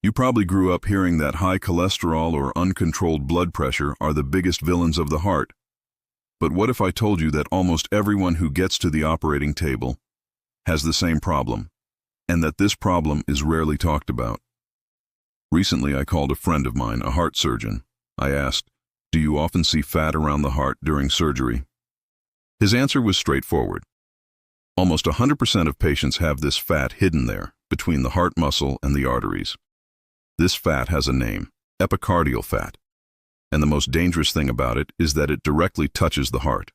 You probably grew up hearing that high cholesterol or uncontrolled blood pressure are the biggest villains of the heart. But what if I told you that almost everyone who gets to the operating table has the same problem, and that this problem is rarely talked about? Recently, I called a friend of mine, a heart surgeon. I asked, "Do you often see fat around the heart during surgery?" His answer was straightforward. Almost 100% of patients have this fat hidden there, between the heart muscle and the arteries. This fat has a name, epicardial fat. And the most dangerous thing about it is that it directly touches the heart.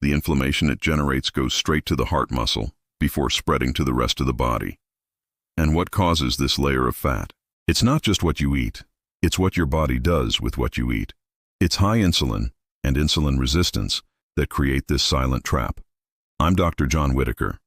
The inflammation it generates goes straight to the heart muscle before spreading to the rest of the body. And what causes this layer of fat? It's not just what you eat, it's what your body does with what you eat. It's high insulin and insulin resistance that create this silent trap. I'm Dr. John Whitaker.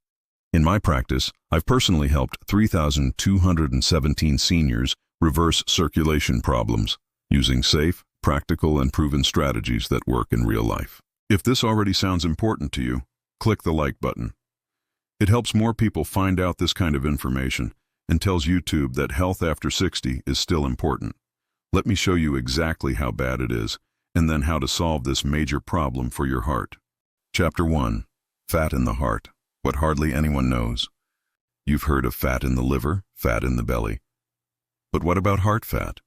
In my practice, I've personally helped 3,217 seniors reverse circulation problems using safe, practical, and proven strategies that work in real life. If this already sounds important to you, click the like button. It helps more people find out this kind of information and tells YouTube that health after 60 is still important. Let me show you exactly how bad it is, and then how to solve this major problem for your heart. Chapter 1. Fat in the heart. What hardly anyone knows. You've heard of fat in the liver, fat in the belly. But what about heart fat?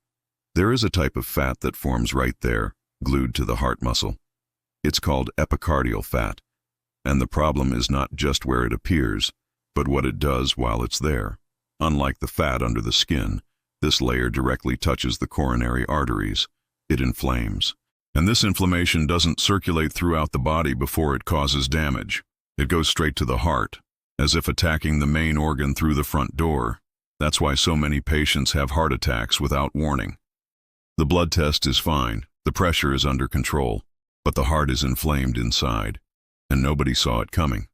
There is a type of fat that forms right there, glued to the heart muscle. It's called epicardial fat. And the problem is not just where it appears, but what it does while it's there. Unlike the fat under the skin, this layer directly touches the coronary arteries. It inflames. And this inflammation doesn't circulate throughout the body before it causes damage. It goes straight to the heart, as if attacking the main organ through the front door. That's why so many patients have heart attacks without warning. The blood test is fine, the pressure is under control, but the heart is inflamed inside, and nobody saw it coming.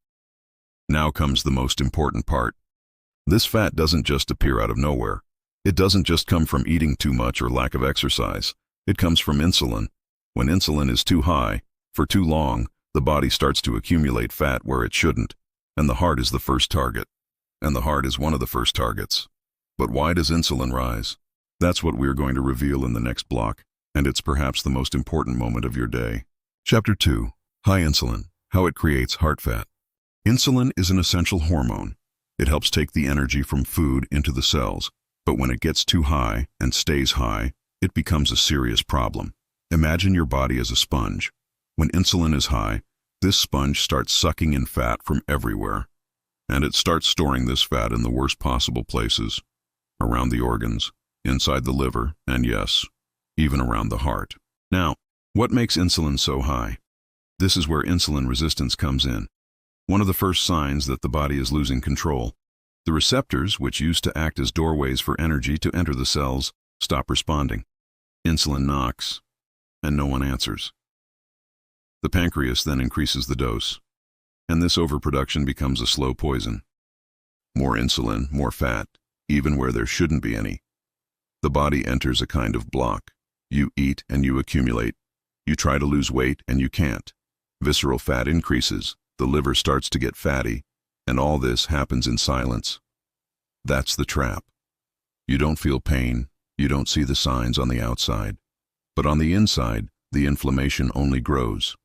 Now comes the most important part. This fat doesn't just appear out of nowhere. It doesn't just come from eating too much or lack of exercise. It comes from insulin. When insulin is too high, for too long, the body starts to accumulate fat where it shouldn't, and the heart is the first target. And the heart is one of the first targets. But why does insulin rise? That's what we're going to reveal in the next block, and it's perhaps the most important moment of your day. Chapter 2. High insulin, how it creates heart fat. Insulin is an essential hormone. It helps take the energy from food into the cells, but when it gets too high and stays high, it becomes a serious problem. Imagine your body as a sponge. When insulin is high, this sponge starts sucking in fat from everywhere, and it starts storing this fat in the worst possible places, around the organs, inside the liver, and yes, even around the heart. Now, what makes insulin so high? This is where insulin resistance comes in. One of the first signs that the body is losing control. The receptors, which used to act as doorways for energy to enter the cells, stop responding. Insulin knocks, and no one answers. The pancreas then increases the dose, and this overproduction becomes a slow poison. More insulin, more fat, even where there shouldn't be any. The body enters a kind of block. You eat and you accumulate. You try to lose weight and you can't. Visceral fat increases, the liver starts to get fatty, and all this happens in silence. That's the trap. You don't feel pain, you don't see the signs on the outside, but on the inside, the inflammation only grows.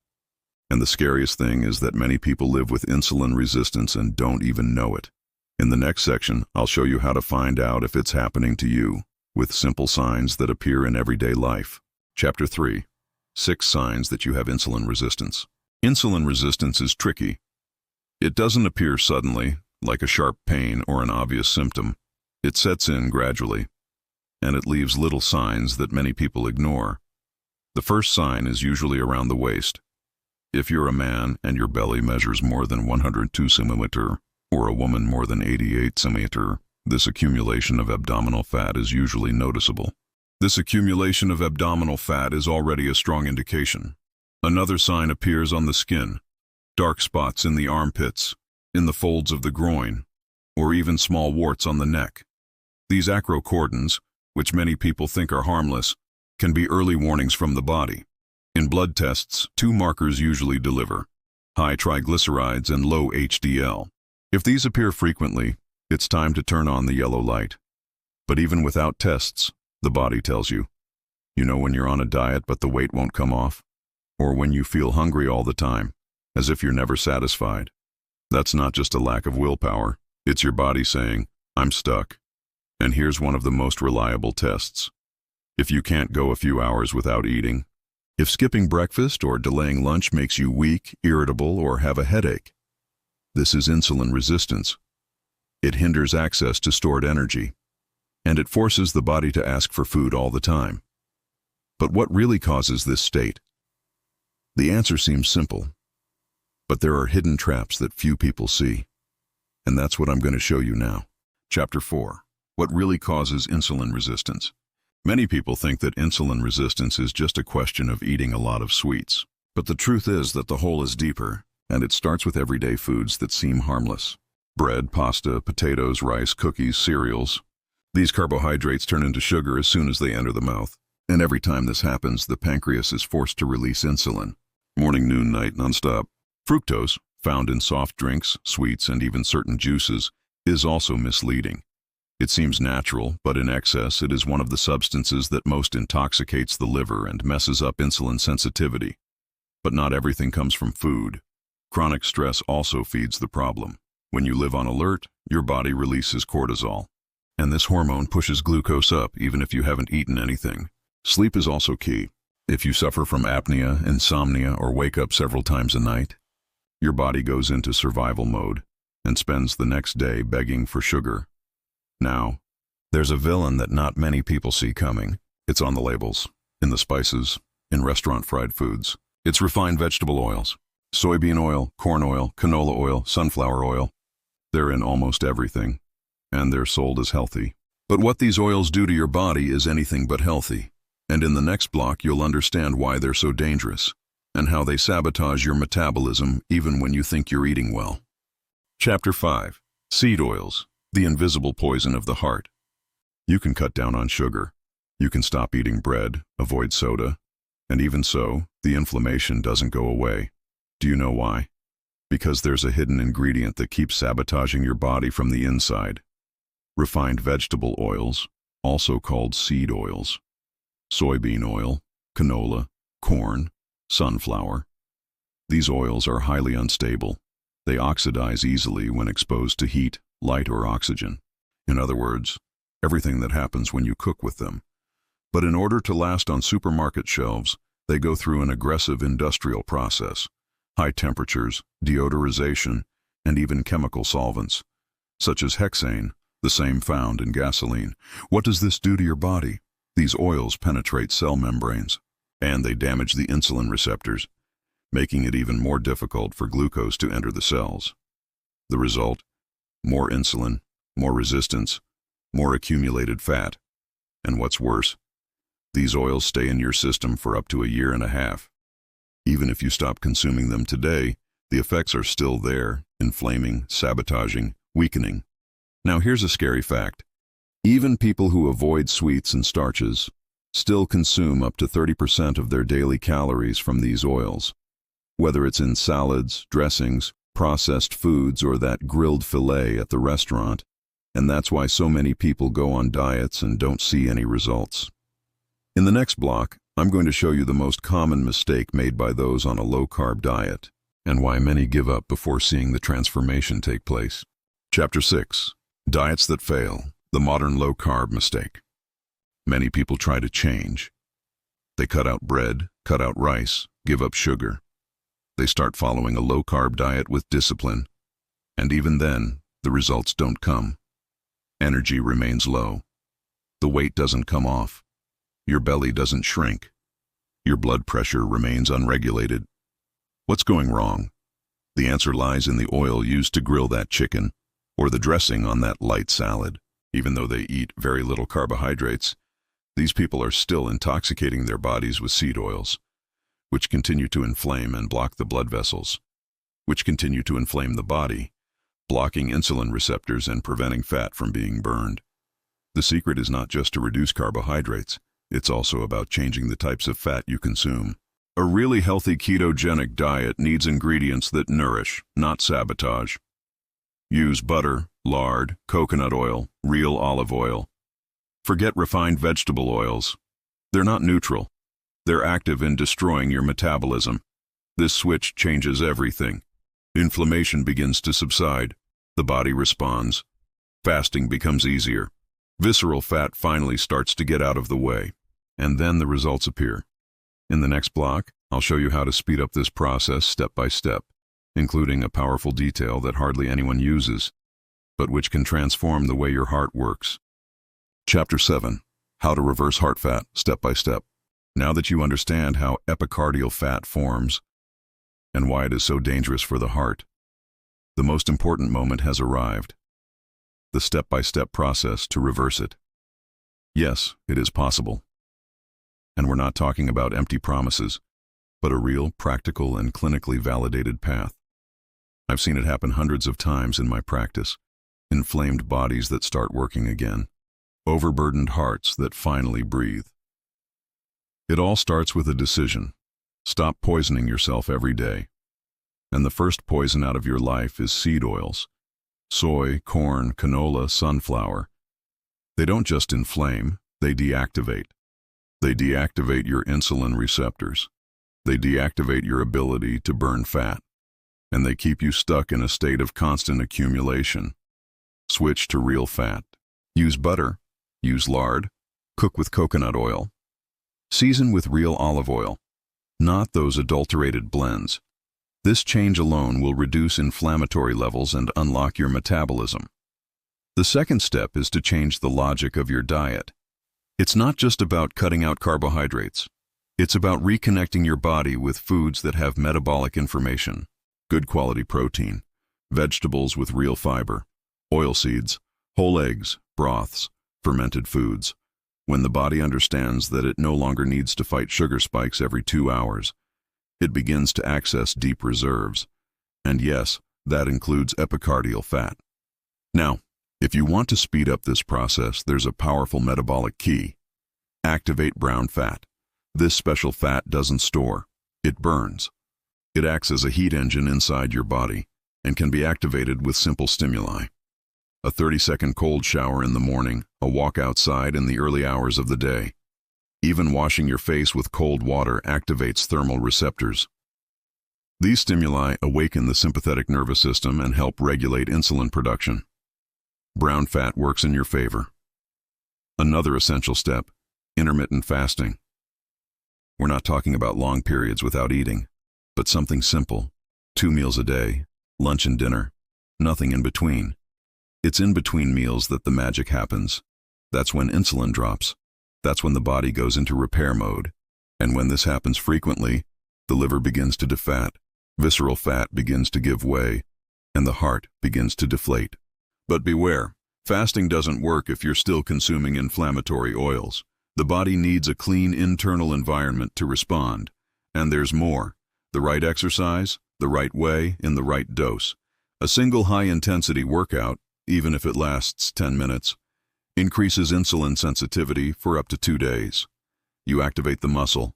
And the scariest thing is that many people live with insulin resistance and don't even know it. In the next section, I'll show you how to find out if it's happening to you, with simple signs that appear in everyday life. Chapter 3. 6 signs that you have insulin resistance. Insulin resistance is tricky. It doesn't appear suddenly, like a sharp pain or an obvious symptom. It sets in gradually, and it leaves little signs that many people ignore. The first sign is usually around the waist. If you're a man and your belly measures more than 102 cm, or a woman more than 88 cm, this accumulation of abdominal fat is usually noticeable. This accumulation of abdominal fat is already a strong indication. Another sign appears on the skin, dark spots in the armpits, in the folds of the groin, or even small warts on the neck. These acrocordons, which many people think are harmless, can be early warnings from the body. In blood tests, 2 markers usually deliver: high triglycerides and low HDL. If these appear frequently, it's time to turn on the yellow light. But even without tests, the body tells you. You know when you're on a diet but the weight won't come off? Or when you feel hungry all the time, as if you're never satisfied. That's not just a lack of willpower. It's your body saying, I'm stuck. And here's one of the most reliable tests. If you can't go a few hours without eating, if skipping breakfast or delaying lunch makes you weak, irritable, or have a headache, this is insulin resistance. It hinders access to stored energy, and it forces the body to ask for food all the time. But what really causes this state? The answer seems simple, but there are hidden traps that few people see. And that's what I'm going to show you now. Chapter 4. What really causes insulin resistance? Many people think that insulin resistance is just a question of eating a lot of sweets. But the truth is that the hole is deeper, and it starts with everyday foods that seem harmless. Bread, pasta, potatoes, rice, cookies, cereals. These carbohydrates turn into sugar as soon as they enter the mouth. And every time this happens, the pancreas is forced to release insulin. Morning, noon, night, nonstop. Fructose, found in soft drinks, sweets, and even certain juices, is also misleading. It seems natural, but in excess, it is one of the substances that most intoxicates the liver and messes up insulin sensitivity. But not everything comes from food. Chronic stress also feeds the problem. When you live on alert, your body releases cortisol. And this hormone pushes glucose up even if you haven't eaten anything. Sleep is also key. If you suffer from apnea, insomnia, or wake up several times a night, your body goes into survival mode and spends the next day begging for sugar. Now, there's a villain that not many people see coming. It's on the labels, in the spices, in restaurant fried foods. It's refined vegetable oils. Soybean oil, corn oil, canola oil, sunflower oil. They're in almost everything, and they're sold as healthy. But what these oils do to your body is anything but healthy. And in the next block, you'll understand why they're so dangerous, and how they sabotage your metabolism even when you think you're eating well. Chapter 5. Seed oils, the invisible poison of the heart. You can cut down on sugar. You can stop eating bread, avoid soda, and even so, the inflammation doesn't go away. Do you know why? Because there's a hidden ingredient that keeps sabotaging your body from the inside. Refined vegetable oils, also called seed oils. Soybean oil, canola, corn, sunflower. These oils are highly unstable. They oxidize easily when exposed to heat, light, or oxygen. In other words, everything that happens when you cook with them. But in order to last on supermarket shelves, they go through an aggressive industrial process. High temperatures, deodorization, and even chemical solvents, such as hexane, the same found in gasoline. What does this do to your body? These oils penetrate cell membranes, and they damage the insulin receptors, making it even more difficult for glucose to enter the cells. The result? More insulin, more resistance, more accumulated fat. And what's worse, these oils stay in your system for up to a year and a half. Even if you stop consuming them today, the effects are still there, inflaming, sabotaging, weakening. Now here's a scary fact. Even people who avoid sweets and starches still consume up to 30% of their daily calories from these oils, whether it's in salads, dressings, processed foods, or that grilled filet at the restaurant. And that's why so many people go on diets and don't see any results. In the next block, I'm going to show you the most common mistake made by those on a low-carb diet, and why many give up before seeing the transformation take place. Chapter 6. Diets that fail. The modern low-carb mistake. Many people try to change. They cut out bread, cut out rice, give up sugar. They start following a low-carb diet with discipline, and even then, the results don't come. Energy remains low. The weight doesn't come off. Your belly doesn't shrink. Your blood pressure remains unregulated. What's going wrong? The answer lies in the oil used to grill that chicken, or the dressing on that light salad. Even though they eat very little carbohydrates, these people are still intoxicating their bodies with seed oils, which continue to inflame and block the blood vessels, which continue to inflame the body, blocking insulin receptors and preventing fat from being burned. The secret is not just to reduce carbohydrates, it's also about changing the types of fat you consume. A really healthy ketogenic diet needs ingredients that nourish, not sabotage. Use butter, lard, coconut oil, real olive oil. Forget refined vegetable oils. They're not neutral. They're active in destroying your metabolism. This switch changes everything. Inflammation begins to subside. The body responds. Fasting becomes easier. Visceral fat finally starts to get out of the way. And then the results appear. In the next block, I'll show you how to speed up this process step by step, including a powerful detail that hardly anyone uses, but which can transform the way your heart works. Chapter 7. How to reverse heart fat, step by step. Now that you understand how epicardial fat forms and why it is so dangerous for the heart, the most important moment has arrived. The step-by-step process to reverse it. Yes, it is possible. And we're not talking about empty promises, but a real, practical, and clinically validated path. I've seen it happen hundreds of times in my practice. Inflamed bodies that start working again. Overburdened hearts that finally breathe. It all starts with a decision. Stop poisoning yourself every day. And the first poison out of your life is seed oils. Soy, corn, canola, sunflower. They don't just inflame, they deactivate. They deactivate your insulin receptors. They deactivate your ability to burn fat. And they keep you stuck in a state of constant accumulation. Switch to real fat. Use butter. Use lard. Cook with coconut oil. Season with real olive oil. Not those adulterated blends. This change alone will reduce inflammatory levels and unlock your metabolism. The second step is to change the logic of your diet. It's not just about cutting out carbohydrates. It's about reconnecting your body with foods that have metabolic information, good quality protein, vegetables with real fiber, oilseeds, whole eggs, broths, fermented foods. When the body understands that it no longer needs to fight sugar spikes every 2 hours, it begins to access deep reserves. And yes, that includes epicardial fat. Now, if you want to speed up this process, there's a powerful metabolic key. Activate brown fat. This special fat doesn't store, it burns. It acts as a heat engine inside your body and can be activated with simple stimuli. A 30-second cold shower in the morning, a walk outside in the early hours of the day. Even washing your face with cold water activates thermal receptors. These stimuli awaken the sympathetic nervous system and help regulate insulin production. Brown fat works in your favor. Another essential step, intermittent fasting. We're not talking about long periods without eating, but something simple. 2 meals a day, lunch and dinner, nothing in between. It's in between meals that the magic happens. That's when insulin drops. That's when the body goes into repair mode. And when this happens frequently, the liver begins to defat, visceral fat begins to give way, and the heart begins to deflate. But beware, fasting doesn't work if you're still consuming inflammatory oils. The body needs a clean internal environment to respond. And there's more. The right exercise, the right way, in the right dose. A single high-intensity workout, even if it lasts 10 minutes, increases insulin sensitivity for up to 2 days. You activate the muscle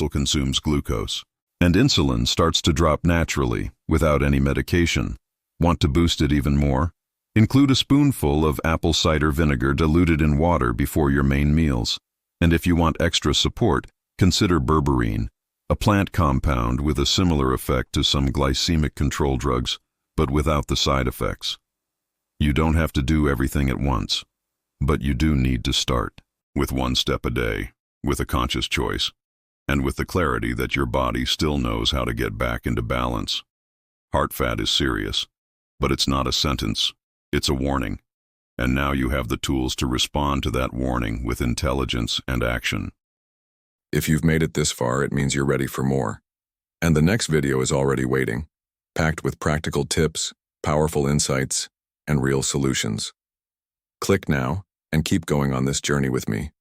consumes glucose, and insulin starts to drop naturally without any medication. Want to boost it even more? Include a spoonful of apple cider vinegar diluted in water before your main meals. And if you want extra support, consider berberine, a plant compound with a similar effect to some glycemic control drugs, but without the side effects. You don't have to do everything at once. But you do need to start with 1 step a day, with a conscious choice, and with the clarity that your body still knows how to get back into balance. Heart fat is serious, but it's not a sentence, it's a warning. And now you have the tools to respond to that warning with intelligence and action. If you've made it this far, it means you're ready for more. And the next video is already waiting, packed with practical tips, powerful insights, and real solutions. Click now and keep going on this journey with me.